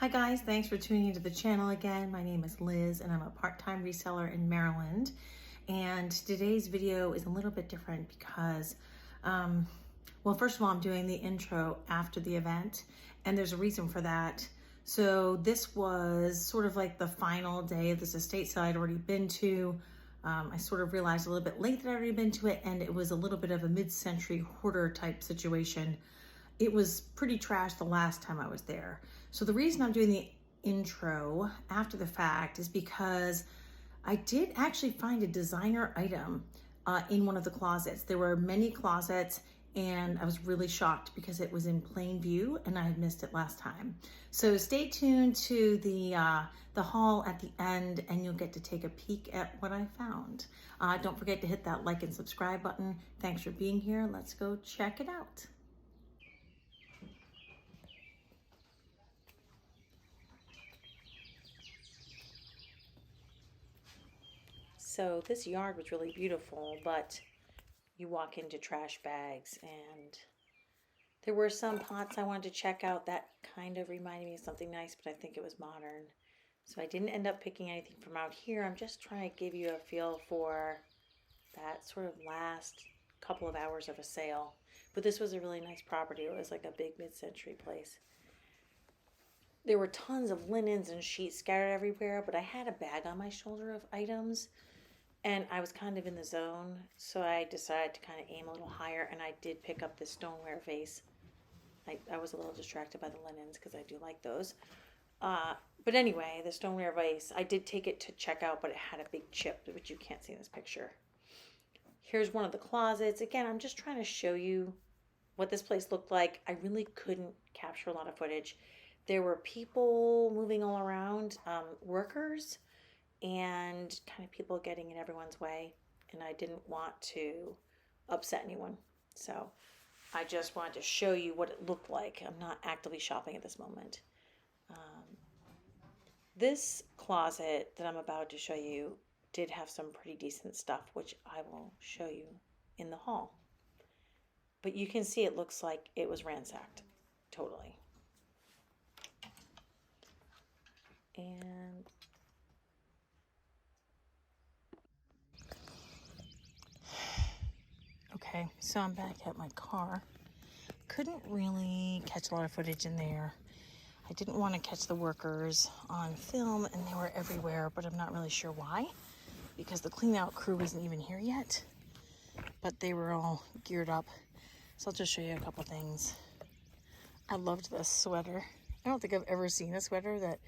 Hi guys, thanks for tuning into the channel again. My name is Liz and I'm a part-time reseller in Maryland. And today's video is a little bit different because, well, first of all, I'm doing the intro after the event and there's a reason for that. So this was sort of like the final day of this estate sale I'd already been to. I sort of realized a little bit late that I'd already been to it, and it was a little bit of a mid-century hoarder type situation. It was pretty trash the last time I was there. So the reason I'm doing the intro after the fact is because I did actually find a designer item in one of the closets. There were many closets and I was really shocked because it was in plain view and I had missed it last time. So stay tuned to the haul at the end and you'll get to take a peek at what I found. Don't forget to hit that like and subscribe button. Thanks for being here. Let's go check it out. So this yard was really beautiful, but you walk into trash bags and there were some pots I wanted to check out that kind of reminded me of something nice, but I think it was modern. So I didn't end up picking anything from out here. I'm just trying to give you a feel for that sort of last couple of hours of a sale. But this was a really nice property. It was like a big mid-century place. There were tons of linens and sheets scattered everywhere, but I had a bag on my shoulder of items. And I was kind of in the zone, so I decided to kind of aim a little higher, and I did pick up this stoneware vase. I was a little distracted by the linens because I do like those. But anyway, the stoneware vase, I did take it to check out, but it had a big chip, which you can't see in this picture. Here's one of the closets. Again, I'm just trying to show you what this place looked like. I really couldn't capture a lot of footage. There were people moving all around, workers, and kind of people getting in everyone's way, and I didn't want to upset anyone, so I just wanted to show you what it looked like. I'm not actively shopping at this moment. This closet that I'm about to show you did have some pretty decent stuff, which I will show you in the haul, but you can see it looks like it was ransacked totally. And okay, so I'm back at my car. Couldn't really catch a lot of footage in there. I didn't want to catch the workers on film and they were everywhere, but I'm not really sure why, because the clean out crew isn't even here yet, but they were all geared up. So I'll just show you a couple things. I loved this sweater. I don't think I've ever seen a sweater that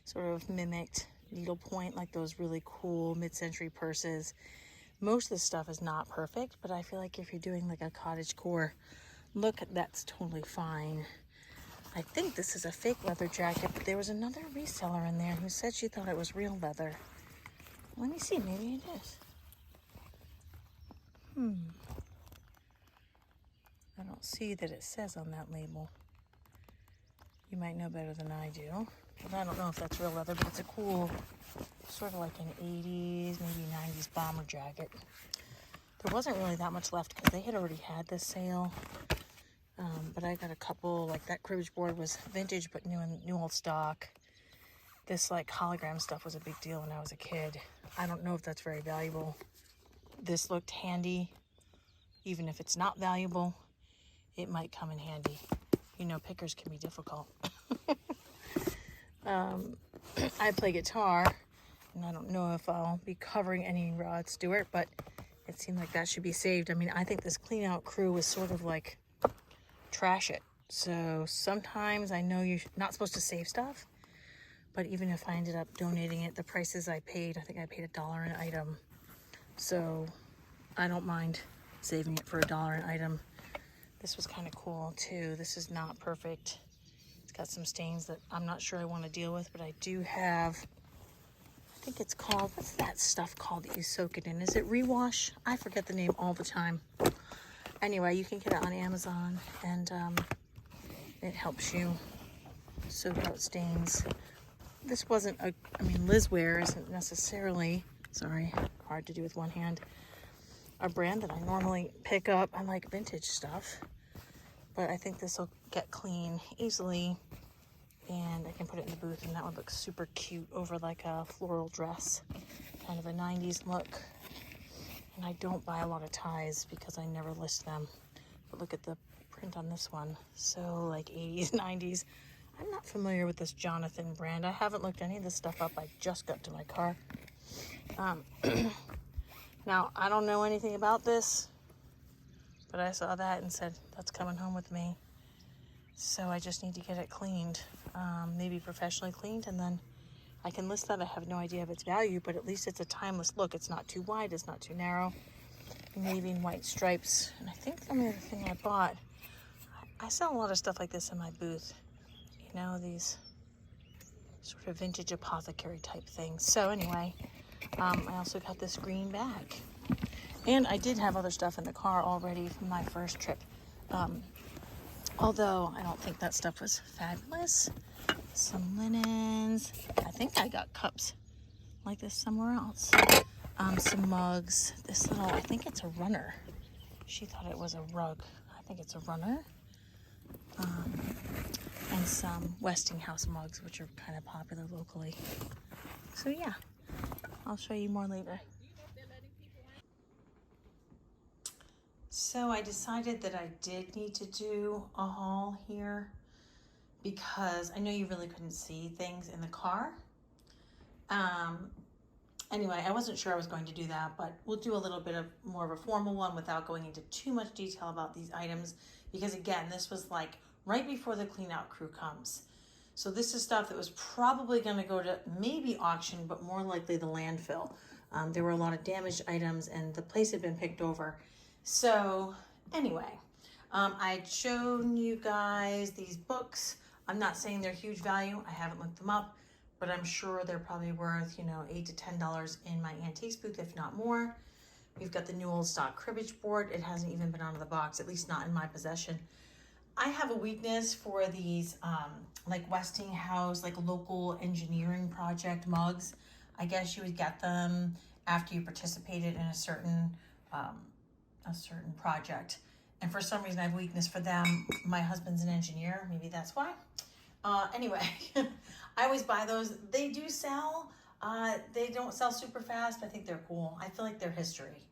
sort of mimicked needlepoint, like those really cool mid-century purses. Most of the stuff is not perfect, but I feel like if you're doing like a cottagecore look, that's totally fine. I think this is a fake leather jacket, but there was another reseller in there who said she thought it was real leather. Let me see, maybe it is. I don't see that it says on that label. You might know better than I do, but I don't know if that's real leather, but it's a cool, sort of like an 80s, maybe 90s bomber jacket. There wasn't really that much left because they had already had this sale. But I got a couple, like that cribbage board was vintage but new old stock. This like hologram stuff was a big deal when I was a kid. I don't know if that's very valuable. This looked handy. Even if it's not valuable, it might come in handy. You know, pickers can be difficult. I play guitar, and I don't know if I'll be covering any Rod Stewart, but it seemed like that should be saved. I mean, I think this clean out crew was sort of like trash it. So sometimes I know you're not supposed to save stuff, but even if I ended up donating it, the prices I paid, I think I paid $1 an item. So I don't mind saving it for $1 an item. This was kind of cool too. This is not perfect. It's got some stains that I'm not sure I want to deal with, but I do have, I think it's called, what's that stuff called that you soak it in? Is it rewash? I forget the name all the time. Anyway, you can get it on Amazon, and it helps you soak out stains. This wasn't a, I mean, Lizwear isn't necessarily, sorry, hard to do with one hand, a brand that I normally pick up. I like vintage stuff, but I think this will get clean easily And I can put it in the booth, and that would look super cute over like a floral dress, kind of a 90s look. And I don't buy a lot of ties because I never list them. But look at the print on this one. So like 80s, 90s. I'm not familiar with this Jonathan brand. I haven't looked any of this stuff up. I just got to my car. Now, I don't know anything about this, but I saw that and said, that's coming home with me. So I just need to get it cleaned, maybe professionally cleaned, and then I can list that. I have no idea of its value, but at least it's a timeless look. It's not too wide, it's not too narrow. Navy and white stripes. And I think the only other thing I bought, I sell a lot of stuff like this in my booth. You know, these sort of vintage apothecary type things. So anyway, I also got this green bag. And I did have other stuff in the car already from my first trip. Although I don't think that stuff was fabulous. Some linens. I think I got cups like this somewhere else. Some mugs. This little, I think it's a runner. She thought it was a rug. I think it's a runner. And some Westinghouse mugs, which are kind of popular locally. So yeah, I'll show you more later. So I decided that I did need to do a haul here because I know you really couldn't see things in the car. Anyway, I wasn't sure I was going to do that, but we'll do a little bit of more of a formal one without going into too much detail about these items, because again, this was like right before the clean out crew comes. So this is stuff that was probably going to go to maybe auction, but more likely the landfill. There were a lot of damaged items and the place had been picked over. So anyway, I'd shown you guys these books. I'm not saying they're huge value. I haven't looked them up, but I'm sure they're probably worth, you know, $8 to $10 in my antiques booth, if not more. We've got the new old stock cribbage board. It hasn't even been out of the box, at least not in my possession. I have a weakness for these like Westinghouse, like local engineering project mugs. I guess you would get them after you participated in a certain project. And for some reason I have a weakness for them. My husband's an engineer, maybe that's why. Anyway, I always buy those. They do sell. They don't sell super fast, but I think they're cool. I feel like they're history.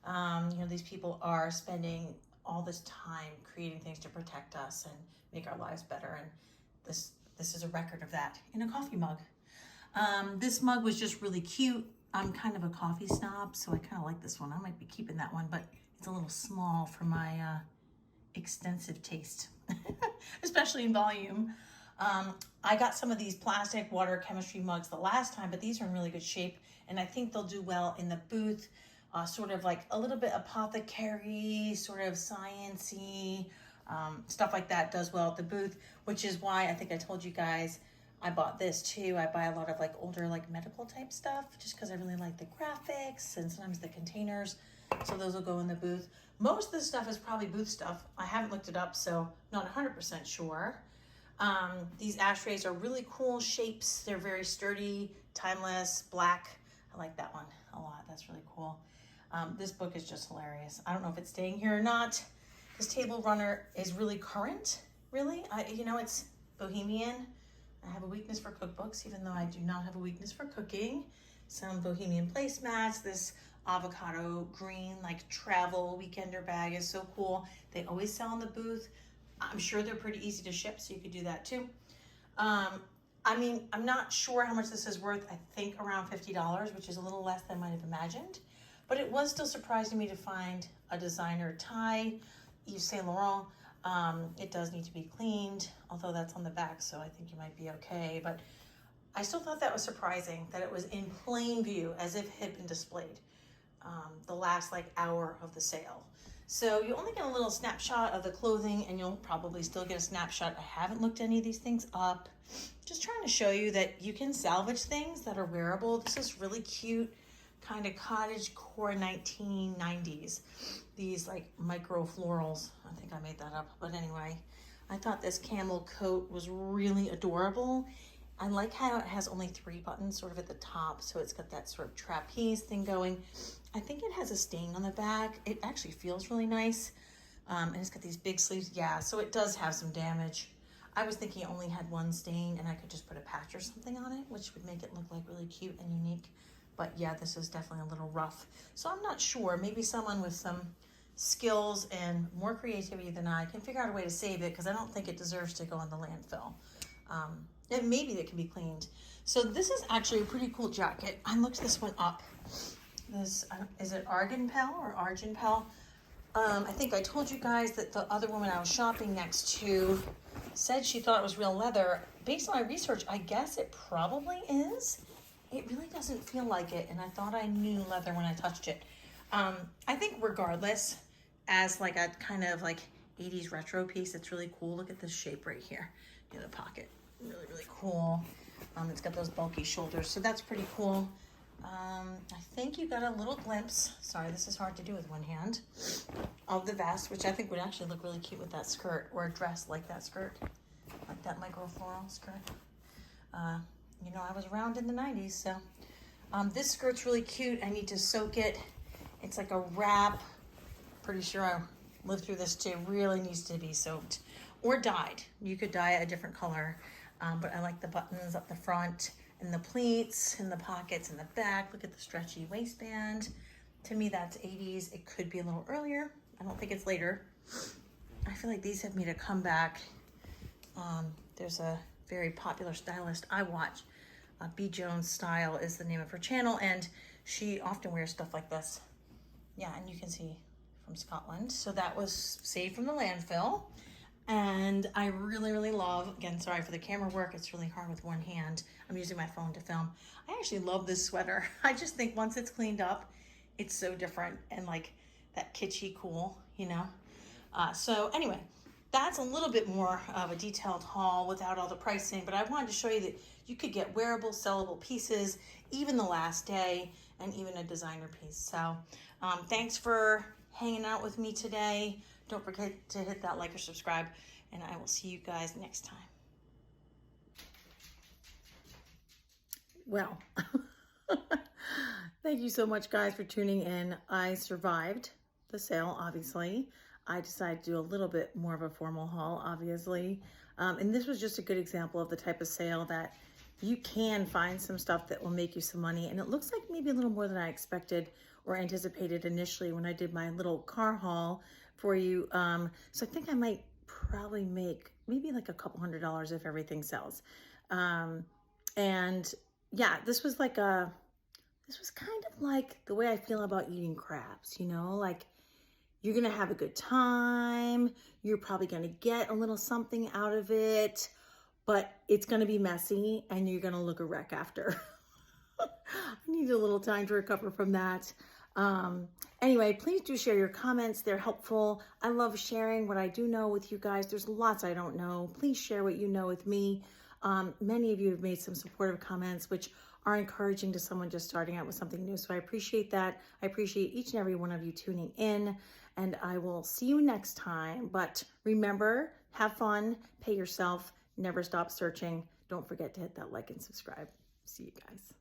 You know, these people are spending all this time creating things to protect us and make our lives better. And this is a record of that in a coffee mug. This mug was just really cute. I'm kind of a coffee snob, so I kind of like this one. I might be keeping that one, but it's a little small for my extensive taste, especially in volume. I got some of these plastic water chemistry mugs the last time, but these are in really good shape, and I think they'll do well in the booth. Sort of like a little bit apothecary, sort of science-y, stuff like that does well at the booth, which is why I think I told you guys I bought this too. I buy a lot of like older like medical type stuff just because I really like the graphics and sometimes the containers. So those will go in the booth. Most of this stuff is probably booth stuff. I haven't looked it up, so not 100% sure. These ashtrays are really cool shapes. They're very sturdy, timeless, black. I like that one a lot. That's really cool. This book is just hilarious. I don't know if it's staying here or not. This table runner is really current, really. You know, it's bohemian. I have a weakness for cookbooks, even though I do not have a weakness for cooking. Some bohemian placemats. This avocado green, like travel weekender bag is so cool. They always sell in the booth. I'm sure they're pretty easy to ship, so you could do that too. I mean, I'm not sure how much this is worth. I think around $50, which is a little less than I might have imagined. But it was still surprising me to find a designer tie, Yves Saint Laurent. It does need to be cleaned, although that's on the back, so I think you might be okay. But I still thought that was surprising, that it was in plain view, as if it had been displayed the last like hour of the sale. So you only get a little snapshot of the clothing, and you'll probably still get a snapshot. I haven't looked any of these things up. Just trying to show you that you can salvage things that are wearable. This is really cute, kind of cottage core 1990s. These like micro florals. I think I made that up, but anyway, I thought this camel coat was really adorable. I like how it has only 3 buttons sort of at the top, so it's got that sort of trapeze thing going. I think it has a stain on the back. It actually feels really nice. And it's got these big sleeves. Yeah, so it does have some damage. I was thinking it only had one stain and I could just put a patch or something on it, which would make it look like really cute and unique. But yeah, this is definitely a little rough. So I'm not sure, maybe someone with some skills and more creativity than I can figure out a way to save it, because I don't think it deserves to go in the landfill. And maybe it can be cleaned. So this is actually a pretty cool jacket. I looked this one up. This, is it Argenpel or Argenpel? I think I told you guys that the other woman I was shopping next to said she thought it was real leather. Based on my research, I guess it probably is. It really doesn't feel like it, and I thought I knew leather when I touched it. I think regardless, as like a kind of like 80s retro piece, it's really cool. Look at this shape right here. You know, the pocket, really, really cool. It's got those bulky shoulders, so that's pretty cool. I think you got a little glimpse, sorry, this is hard to do with one hand, of the vest, which I think would actually look really cute with that skirt, or a dress like that skirt, like that micro floral skirt. You know, I was around in the 90s, so this skirt's really cute. I need to soak it. It's like a wrap. Pretty sure I lived through this too. Really needs to be soaked or dyed. You could dye it a different color, but I like the buttons up the front and the pleats and the pockets in the back. Look at the stretchy waistband. To me, that's 80s. It could be a little earlier. I don't think it's later. I feel like these have made a comeback. There's a very popular stylist I watch. B. Jones Style is the name of her channel, and she often wears stuff like this. Yeah, and you can see from Scotland. So that was saved from the landfill. And I really, really love, again, sorry for the camera work. It's really hard with one hand. I'm using my phone to film. I actually love this sweater. I just think once it's cleaned up, it's so different and like that kitschy cool, you know? So anyway, that's a little bit more of a detailed haul without all the pricing, but I wanted to show you that you could get wearable, sellable pieces, even the last day, and even a designer piece. So thanks for hanging out with me today. Don't forget to hit that like or subscribe, and I will see you guys next time. Well, thank you so much, guys, for tuning in. I survived the sale, obviously. I decided to do a little bit more of a formal haul, obviously. And this was just a good example of the type of sale that you can find some stuff that will make you some money. And it looks like maybe a little more than I expected or anticipated initially when I did my little car haul for you. So I think I might probably make maybe like a couple $100 if everything sells. And yeah, this was kind of like the way I feel about eating crabs, you know, like you're going to have a good time. You're probably going to get a little something out of it, but it's going to be messy and you're going to look a wreck after. I need a little time to recover from that. Anyway, please do share your comments. They're helpful. I love sharing what I do know with you guys. There's lots I don't know. Please share what you know with me. Many of you have made some supportive comments, which are encouraging to someone just starting out with something new. So I appreciate that. I appreciate each and every one of you tuning in, and I will see you next time. But remember, have fun, pay yourself, never stop searching. Don't forget to hit that like and subscribe. See you guys.